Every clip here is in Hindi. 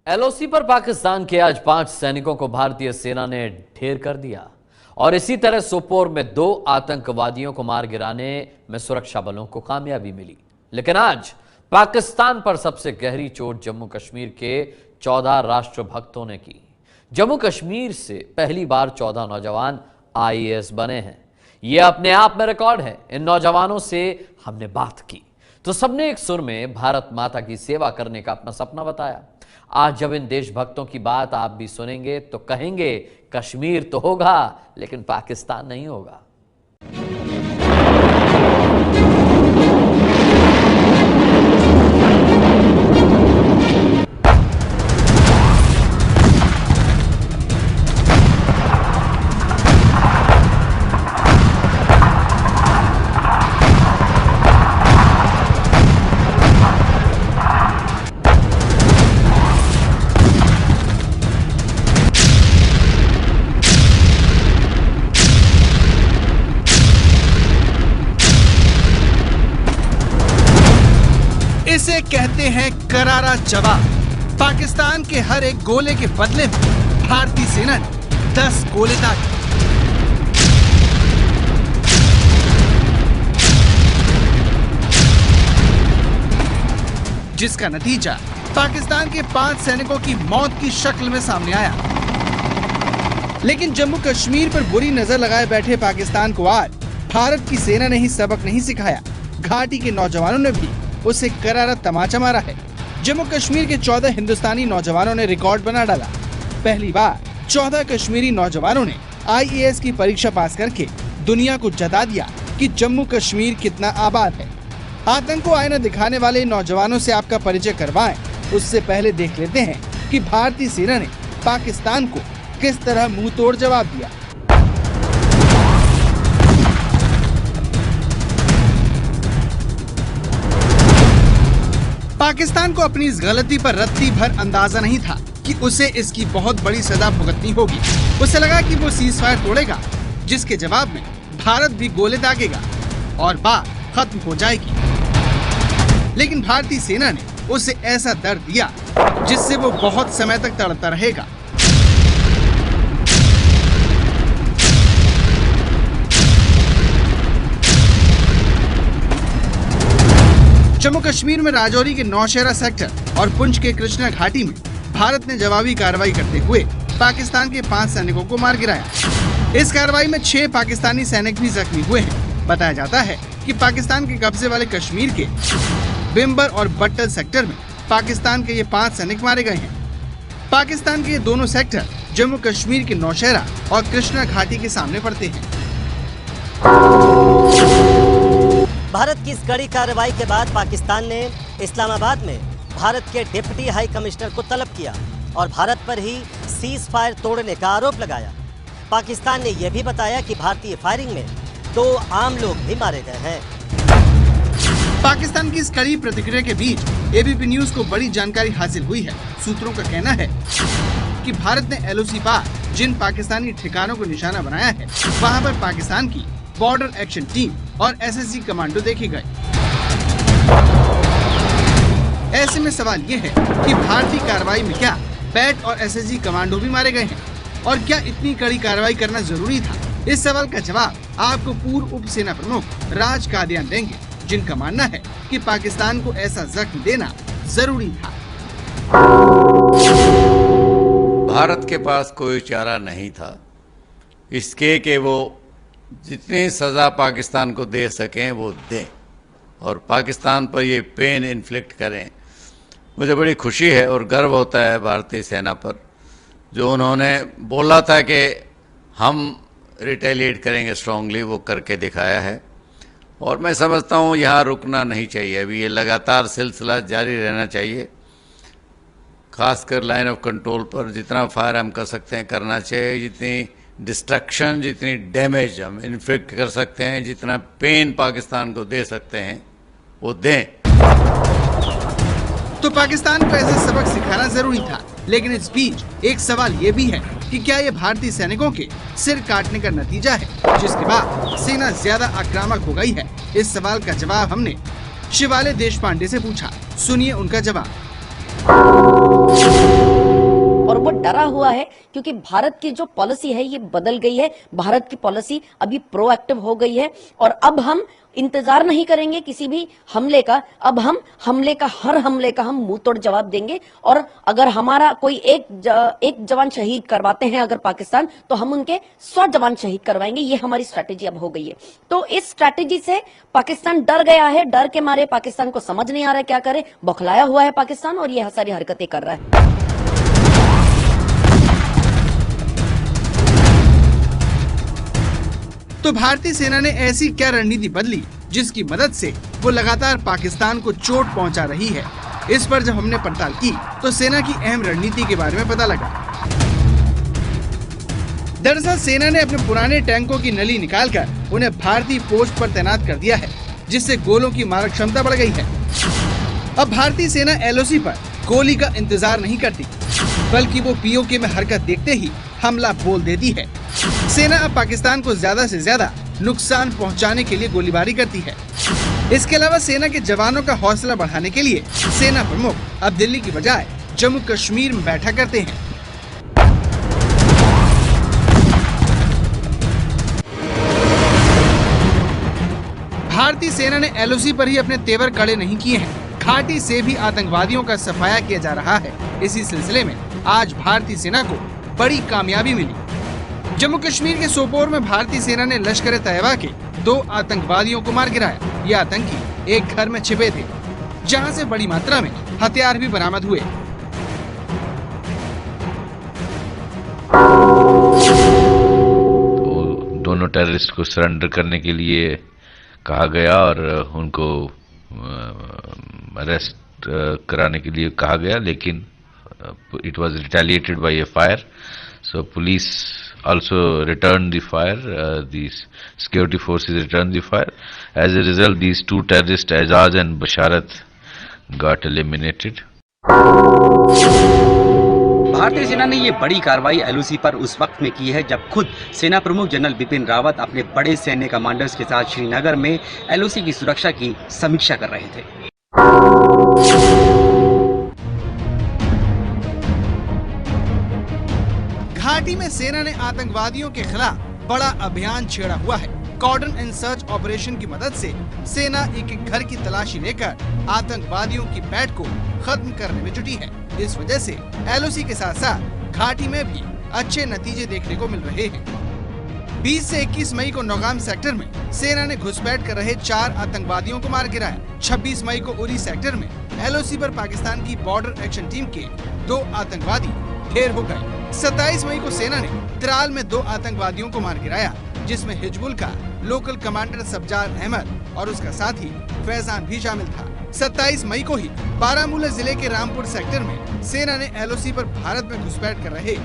एलओसी पर पाकिस्तान के आज 5 सैनिकों को भारतीय सेना ने ढेर कर दिया और इसी तरह सोपोर में 2 आतंकवादियों को मार गिराने में सुरक्षा बलों को कामयाबी मिली। लेकिन आज पाकिस्तान पर सबसे गहरी चोट जम्मू कश्मीर के 14 राष्ट्रभक्तों ने की। जम्मू कश्मीर से पहली बार 14 नौजवान आईएएस बने हैं। यह अपने आप में रिकॉर्ड है। इन नौजवानों से हमने बात की तो सबने एक सुर में भारत माता की सेवा करने का अपना सपना बताया। आज जब इन देशभक्तों की बात आप भी सुनेंगे तो कहेंगे कश्मीर तो होगा लेकिन पाकिस्तान नहीं होगा। इसे कहते हैं करारा जवाब। पाकिस्तान के हर एक गोले के बदले में भारतीय सेना ने 10 गोले दागे। जिसका नतीजा पाकिस्तान के 5 सैनिकों की मौत की शक्ल में सामने आया। लेकिन जम्मू कश्मीर पर बुरी नजर लगाए बैठे पाकिस्तान को आज भारत की सेना ने ही सबक नहीं सिखाया, घाटी के नौजवानों ने भी उसे करारा तमाचा मारा है। जम्मू कश्मीर के 14 हिंदुस्तानी नौजवानों ने रिकॉर्ड बना डाला। पहली बार 14 कश्मीरी नौजवानों ने आईएएस की परीक्षा पास करके दुनिया को जता दिया कि जम्मू कश्मीर कितना आबाद है। आतंक को आईना दिखाने वाले नौजवानों से आपका परिचय करवाएं, उससे पहले देख लेते हैं कि भारतीय सेना ने पाकिस्तान को किस तरह मुंह तोड़ जवाब दिया। पाकिस्तान को अपनी इस गलती पर रत्ती भर अंदाजा नहीं था कि उसे इसकी बहुत बड़ी सजा भुगतनी होगी। उसे लगा कि वो सीज फायर तोड़ेगा, जिसके जवाब में भारत भी गोले दागेगा और बात खत्म हो जाएगी। लेकिन भारतीय सेना ने उसे ऐसा दर्द दिया जिससे वो बहुत समय तक तड़पता रहेगा। जम्मू कश्मीर में राजौरी के नौशेरा सेक्टर और पुंछ के कृष्णा घाटी में भारत ने जवाबी कार्रवाई करते हुए पाकिस्तान के 5 सैनिकों को मार गिराया। इस कार्रवाई में 6 पाकिस्तानी सैनिक भी जख्मी हुए हैं। बताया जाता है कि पाकिस्तान के कब्जे वाले कश्मीर के बिम्बर और बट्टल सेक्टर में पाकिस्तान के ये 5 सैनिक मारे गए हैं। पाकिस्तान के ये दोनों सेक्टर जम्मू कश्मीर के नौशेरा और कृष्णा घाटी के सामने पड़ते हैं। भारत की इस कड़ी कार्रवाई के बाद पाकिस्तान ने इस्लामाबाद में भारत के डिप्टी हाई कमिश्नर को तलब किया और भारत पर ही सीज फायर तोड़ने का आरोप लगाया। पाकिस्तान ने यह भी बताया कि भारतीय फायरिंग में 2 आम लोग भी मारे गए हैं। पाकिस्तान की इस कड़ी प्रतिक्रिया के बीच एबीपी न्यूज को बड़ी जानकारी हासिल हुई है। सूत्रों का कहना है कि भारत ने एलओसी पार जिन पाकिस्तानी ठिकानों को निशाना बनाया है, वहां पर पाकिस्तान की बॉर्डर एक्शन टीम और एसएसजी कमांडो देखे गए। ऐसे में सवाल ये है कि भारतीय कार्रवाई में क्या पैट और एसएसजी कमांडो भी मारे गए हैं और क्या इतनी कड़ी कार्रवाई करना जरूरी था? इस सवाल का जवाब आपको पूर्व उप सेना प्रमुख राज कादियान देंगे, जिनका मानना है कि पाकिस्तान को ऐसा जख्म देना जरूरी था। भारत के पास कोई चारा नहीं था इसके कि वो जितनी सज़ा पाकिस्तान को दे सकें वो दें और पाकिस्तान पर ये पेन इन्फ्लिक्ट करें। मुझे बड़ी खुशी है और गर्व होता है भारतीय सेना पर, जो उन्होंने बोला था कि हम रिटेलिएट करेंगे स्ट्रांगली, वो करके दिखाया है। और मैं समझता हूँ यहाँ रुकना नहीं चाहिए, अभी ये लगातार सिलसिला जारी रहना चाहिए। खासकर लाइन ऑफ कंट्रोल पर जितना फायर हम कर सकते हैं करना चाहिए, जितनी डिस्ट्रक्शन, जितनी डैमेज हम इन्फेक्ट कर सकते हैं, जितना पेन पाकिस्तान को दे सकते हैं वो दें। तो पाकिस्तान को ऐसा सबक सिखाना जरूरी था। लेकिन इस बीच एक सवाल ये भी है कि क्या ये भारतीय सैनिकों के सिर काटने का नतीजा है, जिसके बाद सेना ज्यादा आक्रामक हो गई है? इस सवाल का जवाब हमने शिवालय देशपांडे से पूछा। सुनिए उनका जवाब। डरा हुआ है, क्योंकि भारत की जो पॉलिसी है ये बदल गई है। भारत की पॉलिसी अभी प्रोएक्टिव हो गई है और अब हम इंतजार नहीं करेंगे किसी भी हमले का। अब हम हर हमले का हम मुंह तोड़ जवाब देंगे, और अगर हमारा कोई एक जवान शहीद करवाते हैं अगर पाकिस्तान, तो हम उनके 100 जवान शहीद करवाएंगे। ये हमारी स्ट्रैटेजी अब हो गई है। तो इस स्ट्रैटेजी से पाकिस्तान डर गया है। डर के मारे पाकिस्तान को समझ नहीं आ रहा है क्या करे, बौखलाया हुआ है पाकिस्तान और ये सारी हरकतें कर रहा है। तो भारतीय सेना ने ऐसी क्या रणनीति बदली जिसकी मदद से वो लगातार पाकिस्तान को चोट पहुंचा रही है? इस पर जब हमने पड़ताल की तो सेना की अहम रणनीति के बारे में पता लगा। दरअसल सेना ने अपने पुराने टैंकों की नली निकालकर उन्हें भारतीय पोस्ट पर तैनात कर दिया है, जिससे गोलों की मारक क्षमता बढ़ गई है। अब भारतीय सेना एलओसी पर गोली का इंतजार नहीं करती, बल्कि वो पीओके में हरकत देखते ही हमला बोल देती है। सेना अब पाकिस्तान को ज्यादा से ज्यादा नुकसान पहुंचाने के लिए गोलीबारी करती है। इसके अलावा सेना के जवानों का हौसला बढ़ाने के लिए सेना प्रमुख अब दिल्ली की बजाय जम्मू कश्मीर में बैठा करते हैं। भारतीय सेना ने एलओसी पर ही अपने तेवर कड़े नहीं किए हैं। घाटी से भी आतंकवादियों का सफाया किया जा रहा है। इसी सिलसिले में आज भारतीय सेना को बड़ी कामयाबी मिली। जम्मू कश्मीर के सोपोर में भारतीय सेना ने लश्कर तैयबा के 2 आतंकवादियों को मार गिराया। ये आतंकी एक घर में छिपे थे, जहां से बड़ी मात्रा में हथियार भी बरामद हुए। तो दोनों टेररिस्ट को सरेंडर करने के लिए कहा गया और उनको अरेस्ट कराने के लिए कहा गया, लेकिन it was retaliated by a fire, so police also returned the fire, the security forces returned the fire. As a result, these 2 terrorists, Aizaz and Basharat, got eliminated. भारतीय सेना ने ये बड़ी कार्रवाई एलओसी पर उस वक्त में की है जब खुद सेना प्रमुख जनरल बिपिन रावत अपने बड़े सैन्य कमांडर्स के साथ श्रीनगर में एलओसी की सुरक्षा की समीक्षा कर रहे थे। घाटी में सेना ने आतंकवादियों के खिलाफ बड़ा अभियान छेड़ा हुआ है। कॉर्डन एंड सर्च ऑपरेशन की मदद से सेना एक घर की तलाशी लेकर आतंकवादियों की पैठ को खत्म करने में जुटी है। इस वजह से एलओसी के साथ साथ घाटी में भी अच्छे नतीजे देखने को मिल रहे हैं। 20 से 21 मई को नौगाम सेक्टर में सेना ने घुसपैठ कर रहे 4 आतंकवादियों को मार गिराया। 26 मई को उरी सेक्टर में एलओसी पर पाकिस्तान की बॉर्डर एक्शन टीम के 2 आतंकवादी ढेर हो गए। 27 मई को सेना ने त्राल में 2 आतंकवादियों को मार गिराया, जिसमें हिजबुल का लोकल कमांडर सब्जार अहमद और उसका साथी फैजान भी शामिल था। 27 मई को ही बारामूला जिले के रामपुर सेक्टर में सेना ने एलओसी पर भारत में घुसपैठ कर रहे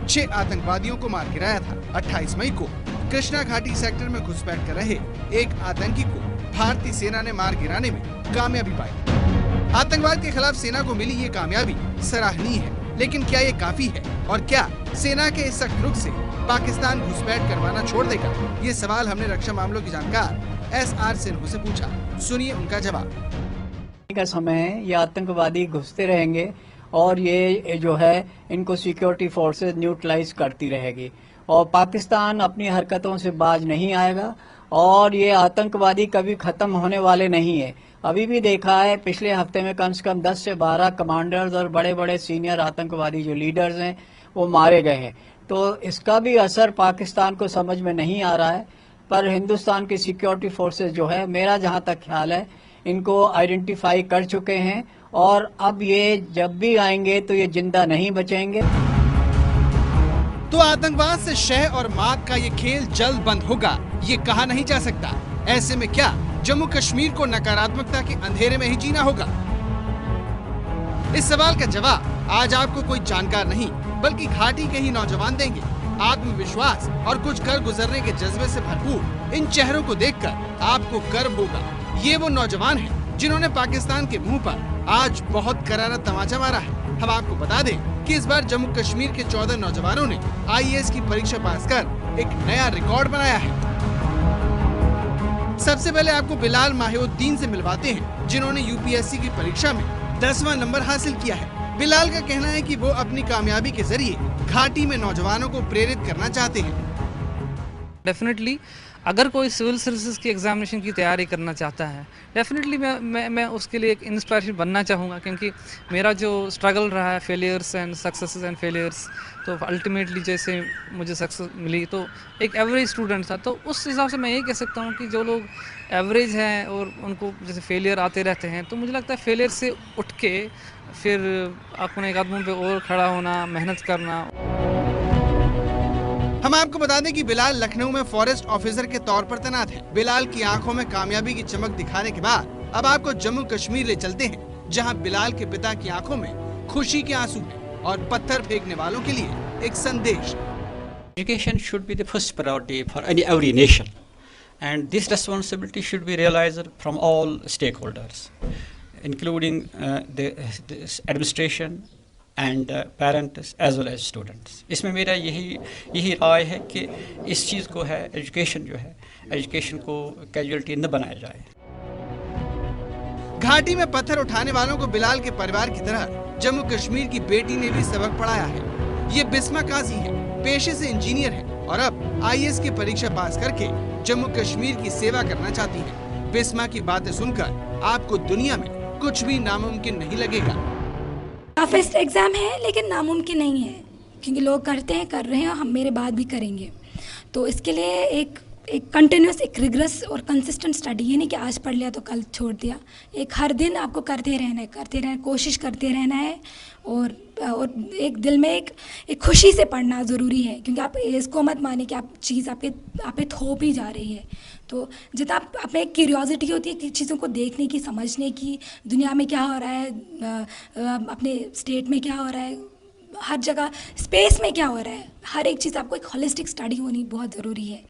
6 आतंकवादियों को मार गिराया था। 28 मई को कृष्णा घाटी सेक्टर में घुसपैठ कर रहे एक आतंकी को भारतीय सेना ने मार गिराने में कामयाबी पाई। आतंकवाद के खिलाफ सेना को मिली ये कामयाबी सराहनीय है, लेकिन क्या ये काफी है और क्या सेना के इस सख्त रुख से पाकिस्तान घुसपैठ करवाना छोड़ देगा? ये सवाल हमने रक्षा मामलों की जानकार SR सिन्हा से पूछा। सुनिए उनका जवाब। का समय है, ये आतंकवादी घुसते रहेंगे और ये जो है इनको सिक्योरिटी फोर्सेस न्यूट्रलाइज करती रहेगी और पाकिस्तान अपनी हरकतों से बाज नहीं आएगा और ये आतंकवादी कभी खत्म होने वाले नहीं है। अभी भी देखा है पिछले हफ्ते में कम से कम 10 से 12 कमांडर्स और बड़े बड़े सीनियर आतंकवादी जो लीडर्स हैं वो मारे गए हैं। तो इसका भी असर पाकिस्तान को समझ में नहीं आ रहा है, पर हिंदुस्तान की सिक्योरिटी फोर्सेस जो है, मेरा जहां तक ख्याल है, इनको आइडेंटिफाई कर चुके हैं और अब ये जब भी आएंगे तो ये जिंदा नहीं बचेंगे। तो आतंकवाद से शह और मात का ये खेल जल्द बंद होगा, ये कहा नहीं जा सकता। ऐसे में क्या जम्मू कश्मीर को नकारात्मकता के अंधेरे में ही जीना होगा? इस सवाल का जवाब आज आपको कोई जानकार नहीं बल्कि घाटी के ही नौजवान देंगे। आत्मविश्वास और कुछ कर गुजरने के जज्बे से भरपूर इन चेहरों को देखकर आपको गर्व होगा। ये वो नौजवान हैं जिन्होंने पाकिस्तान के मुंह पर आज बहुत करारा तमाचा मारा है। हम आपको बता दें कि इस बार जम्मू कश्मीर के 14 नौजवानों ने IAS की परीक्षा पास कर एक नया रिकॉर्ड बनाया है। सबसे पहले आपको बिलाल माहिउद्दीन से मिलवाते हैं, जिन्होंने UPSC की परीक्षा में 10वां नंबर हासिल किया है। बिलाल का कहना है कि वो अपनी कामयाबी के जरिए घाटी में नौजवानों को प्रेरित करना चाहते हैं। डेफिनेटली अगर कोई सिविल सर्विसेज की एग्जामिनेशन की तैयारी करना चाहता है, डेफिनेटली मैं उसके लिए एक इंस्पिरेशन बनना चाहूँगा, क्योंकि मेरा जो स्ट्रगल रहा है, failures and successes and failures, तो अल्टीमेटली जैसे मुझे सक्सेस मिली तो एक एवरेज स्टूडेंट था, तो उस हिसाब से मैं ये कह सकता हूँ कि जो लोग एवरेज हैं और उनको जैसे फेलियर आते रहते हैं, तो मुझे लगता है फेलियर से उठ के फिर अपने कदमों पे और खड़ा होना, मेहनत करना। हम आपको बता दें कि बिलाल लखनऊ में फॉरेस्ट ऑफिसर के तौर पर तैनात है। बिलाल की आंखों में कामयाबी की चमक दिखाने के बाद अब आपको जम्मू कश्मीर ले चलते हैं, जहां बिलाल के पिता की आंखों में खुशी के आंसू हैं और पत्थर फेंकने वालों के लिए एक संदेश। Education should be the first priority for every nation, and this responsibility should be realized from all stakeholders, including the administration and parents as well as students. इसमें मेरा यही राय है कि इस चीज़ को है एजुकेशन को कैजुअलिटी न बनाया जाए। घाटी में पत्थर उठाने वालों को बिलाल के परिवार की तरह जम्मू कश्मीर की बेटी ने भी सबक पढ़ाया है। ये बिस्मा काजी है, पेशे से इंजीनियर है और अब IAS की परीक्षा पास करके जम्मू कश्मीर की सेवा करना चाहती है। बिस्मा की बातें सुनकर आपको दुनिया में कुछ भी नामुमकिन नहीं लगेगा। फर्स्ट एग्ज़ाम है लेकिन नामुमकिन नहीं है, क्योंकि लोग करते हैं, कर रहे हैं और हम मेरे बाद भी करेंगे। तो इसके लिए एक कंटिन्यूस, एक रिग्रेस और कंसिस्टेंट स्टडी, ये नहीं कि आज पढ़ लिया तो कल छोड़ दिया। एक हर दिन आपको करते रहना, कोशिश करते रहना है और एक दिल में एक खुशी से पढ़ना ज़रूरी है, क्योंकि आप इसको मत माने कि आप चीज़ आपके थोप ही जा रही है। तो जितना आप में एक क्यूरियोसिटी होती है कि चीज़ों को देखने की, समझने की, दुनिया में क्या हो रहा है, अपने स्टेट में क्या हो रहा है, हर जगह स्पेस में क्या हो रहा है, हर एक चीज़ आपको एक होलिस्टिक स्टडी होनी बहुत ज़रूरी है।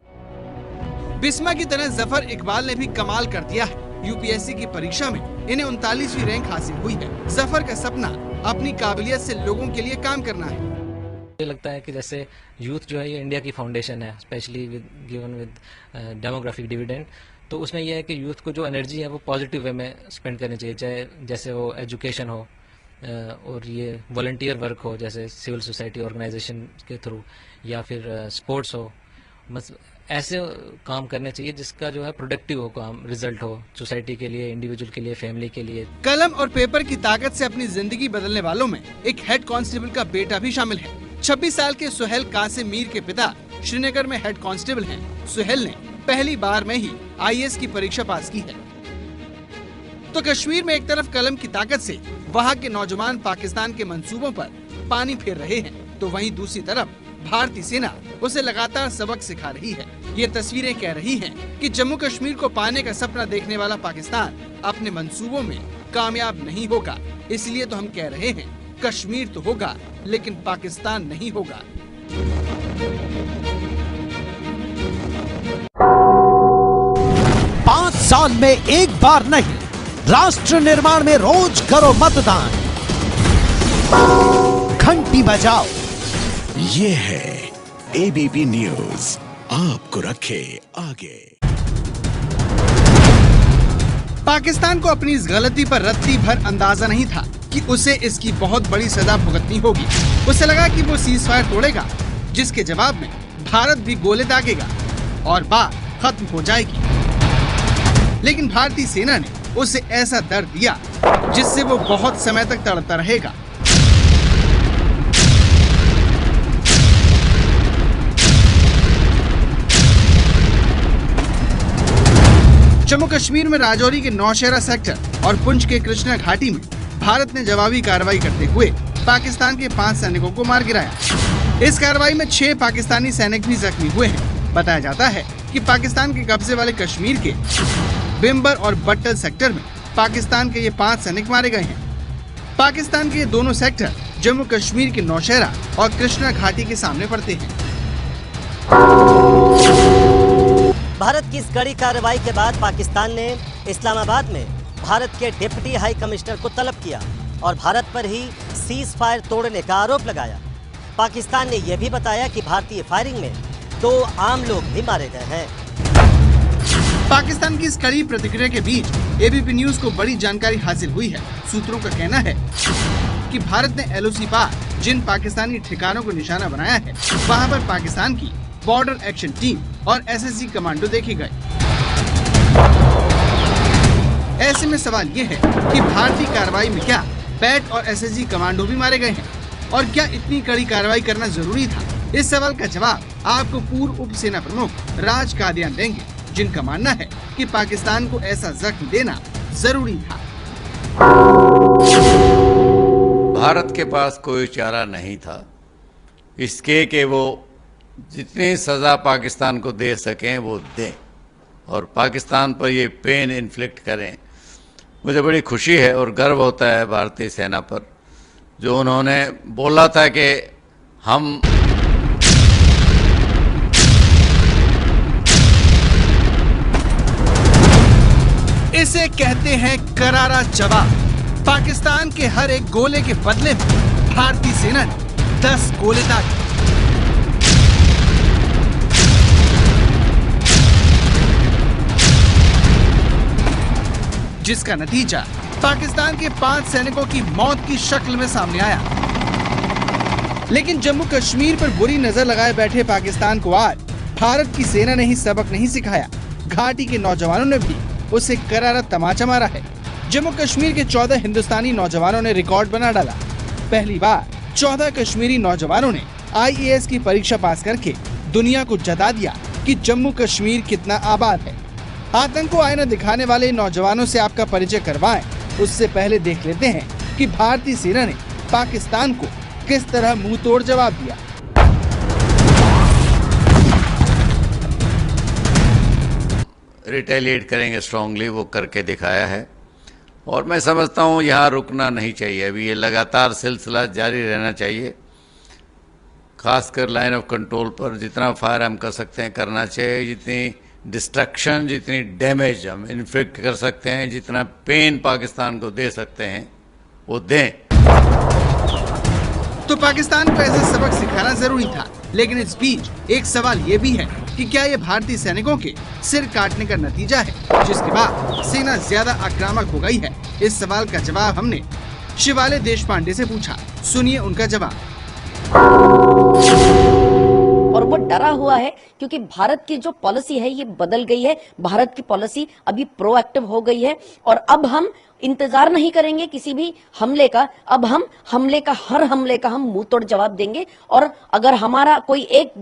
बिस्मा की तरह जफर इकबाल ने भी कमाल कर दिया है। UPSC की परीक्षा में इन्हें 39वीं रैंक हासिल हुई है। जफर का सपना अपनी काबिलियत से लोगों के लिए काम करना है। मुझे लगता है कि जैसे यूथ जो है ये इंडिया की फाउंडेशन है, specially given with demographic dividend, तो उसमें यह है कि यूथ को जो एनर्जी है वो पॉजिटिव वे में स्पेंड करनी चाहिए, चाहे जैसे वो एजुकेशन हो और ये वॉलंटियर वर्क हो, जैसे सिविल सोसाइटी ऑर्गेनाइजेशन के थ्रू, या फिर स्पोर्ट्स हो। ऐसे काम करने चाहिए जिसका जो है प्रोडक्टिव हो, काम रिजल्ट हो सोसाइटी के लिए, इंडिविजुअल के लिए, फैमिली के लिए। कलम और पेपर की ताकत से अपनी जिंदगी बदलने वालों में एक हेड कांस्टेबल का बेटा भी शामिल है। 26 साल के सुहेल कासिम मीर के पिता श्रीनगर में हेड कांस्टेबल हैं। सुहेल ने पहली बार में ही IAS की परीक्षा पास की है। तो कश्मीर में एक तरफ कलम की ताकत से वहाँ के नौजवान पाकिस्तान के मंसूबों पर पानी फेर रहे हैं, तो वहीं दूसरी तरफ भारतीय सेना उसे लगातार सबक सिखा रही है। ये तस्वीरें कह रही हैं कि जम्मू कश्मीर को पाने का सपना देखने वाला पाकिस्तान अपने मंसूबों में कामयाब नहीं होगा। इसलिए तो हम कह रहे हैं, कश्मीर तो होगा लेकिन पाकिस्तान नहीं होगा। 5 साल में एक बार नहीं, राष्ट्र निर्माण में रोज करो मतदान, घंटी बजाओ। ये है ABP न्यूज, आपको रखे आगे। पाकिस्तान को अपनी इस गलती पर रत्ती भर अंदाजा नहीं था कि उसे इसकी बहुत बड़ी सजा भुगतनी होगी। उसे लगा कि वो सीज फायर तोड़ेगा, जिसके जवाब में भारत भी गोले दागेगा और बात खत्म हो जाएगी। लेकिन भारतीय सेना ने उसे ऐसा दर्द दिया जिससे वो बहुत समय तक तड़पता रहेगा। जम्मू कश्मीर में राजौरी के नौशहरा सेक्टर और पुंछ के कृष्णा घाटी में भारत ने जवाबी कार्रवाई करते हुए पाकिस्तान के 5 सैनिकों को मार गिराया। इस कार्रवाई में 6 पाकिस्तानी सैनिक भी जख्मी हुए हैं। बताया जाता है कि पाकिस्तान के कब्जे वाले कश्मीर के बिम्बर और बट्टल सेक्टर में पाकिस्तान के ये 5 सैनिक मारे गए हैं। पाकिस्तान के ये दोनों सेक्टर जम्मू कश्मीर के नौशहरा और कृष्णा घाटी के सामने पड़ते हैं। भारत की इस कड़ी कार्रवाई के बाद पाकिस्तान ने इस्लामाबाद में भारत के डिप्टी हाई कमिश्नर को तलब किया और भारत पर ही सीज फायर तोड़ने का आरोप लगाया। पाकिस्तान ने यह भी बताया कि भारतीय फायरिंग में 2 आम लोग भी मारे गए हैं। पाकिस्तान की इस कड़ी प्रतिक्रिया के बीच ABP न्यूज को बड़ी जानकारी हासिल हुई है। सूत्रों का कहना है कि भारत ने LOC पार जिन पाकिस्तानी ठिकानों को निशाना बनाया है वहां पर पाकिस्तान की बॉर्डर एक्शन टीम और SSG कमांडो देखे गए। ऐसे में सवाल ये है कि भारतीय कार्रवाई में क्या पैट और SSG कमांडो भी मारे गए हैं और क्या इतनी कड़ी कार्रवाई करना जरूरी था? इस सवाल का जवाब आपको पूर्व उप सेना प्रमुख राज कादियान देंगे, जिनका मानना है कि पाकिस्तान को ऐसा जख्म देना जरूरी था। भारत के पास कोई चारा नहीं था इसके कि वो जितनी सजा पाकिस्तान को दे सकें वो दें और पाकिस्तान पर ये पेन इन्फ्लिक्ट करें। मुझे बड़ी खुशी है और गर्व होता है भारतीय सेना पर, जो उन्होंने बोला था कि हम इसे कहते हैं करारा जवाब। पाकिस्तान के हर एक गोले के बदले में भारतीय सेना ने 10 गोले दागे। जिसका नतीजा पाकिस्तान के 5 सैनिकों की मौत की शक्ल में सामने आया। लेकिन जम्मू कश्मीर पर बुरी नजर लगाए बैठे पाकिस्तान को आज भारत की सेना ने ही सबक नहीं सिखाया, घाटी के नौजवानों ने भी उसे करारा तमाचा मारा है। जम्मू कश्मीर के 14 हिंदुस्तानी नौजवानों ने रिकॉर्ड बना डाला। पहली बार 14 कश्मीरी नौजवानों ने IAS की परीक्षा पास करके दुनिया को जता दिया कि जम्मू कश्मीर कितना आबाद है। आतंक को आईना दिखाने वाले नौजवानों से आपका परिचय करवाएं, उससे पहले देख लेते हैं कि भारतीय सेना ने पाकिस्तान को किस तरह मुंह तोड़ जवाब दिया। रिटेलिएट करेंगे स्ट्रांगली, वो करके दिखाया है और मैं समझता हूँ यहाँ रुकना नहीं चाहिए। अभी ये लगातार सिलसिला जारी रहना चाहिए, खासकर लाइन ऑफ कंट्रोल पर जितना फायर हम कर सकते हैं करना चाहिए, जितनी डिस्ट्रक्शन जितनी डैमेज हम इन्फ्लिक्ट कर सकते हैं, जितना पेन पाकिस्तान को दे सकते हैं वो दें। तो पाकिस्तान को ऐसा सबक सिखाना जरूरी था, लेकिन इस बीच एक सवाल ये भी है कि क्या ये भारतीय सैनिकों के सिर काटने का नतीजा है, जिसके बाद सेना ज्यादा आक्रामक हो गई है? इस सवाल का जवाब हमने शिवाले देशपांडे से पूछा, सुनिए उनका जवाब। और वो डरा हुआ है क्योंकि भारत की जो पॉलिसी है ये बदल गई है। भारत की पॉलिसी अभी प्रोएक्टिव हो गई है और अब हम इंतजार नहीं करेंगे किसी भी हमले का। अब हम हमले का, हर हमले का हम मुंह तोड़ जवाब देंगे और अगर हमारा कोई एक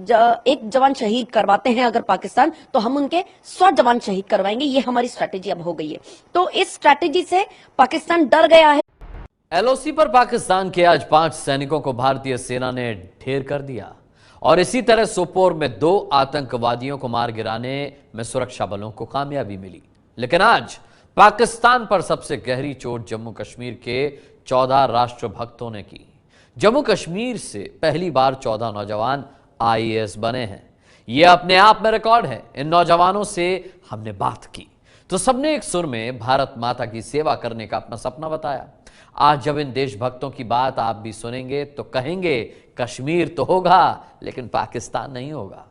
जवान शहीद करवाते हैं अगर पाकिस्तान, तो हम उनके 100 जवान शहीद करवाएंगे। ये हमारी स्ट्रैटेजी अब हो गई है। तो इस स्ट्रैटेजी से पाकिस्तान डर गया है। LOC पर पाकिस्तान के आज 5 सैनिकों को भारतीय सेना ने ढेर कर दिया और इसी तरह सोपोर में 2 आतंकवादियों को मार गिराने में सुरक्षा बलों को कामयाबी मिली। लेकिन आज पाकिस्तान पर सबसे गहरी चोट जम्मू कश्मीर के 14 राष्ट्रभक्तों ने की। जम्मू कश्मीर से पहली बार 14 नौजवान IAS बने हैं। यह अपने आप में रिकॉर्ड है। इन नौजवानों से हमने बात की तो सबने एक सुर में भारत माता की सेवा करने का अपना सपना बताया। आज जब इन देशभक्तों की बात आप भी सुनेंगे तो कहेंगे कश्मीर तो होगा लेकिन पाकिस्तान नहीं होगा।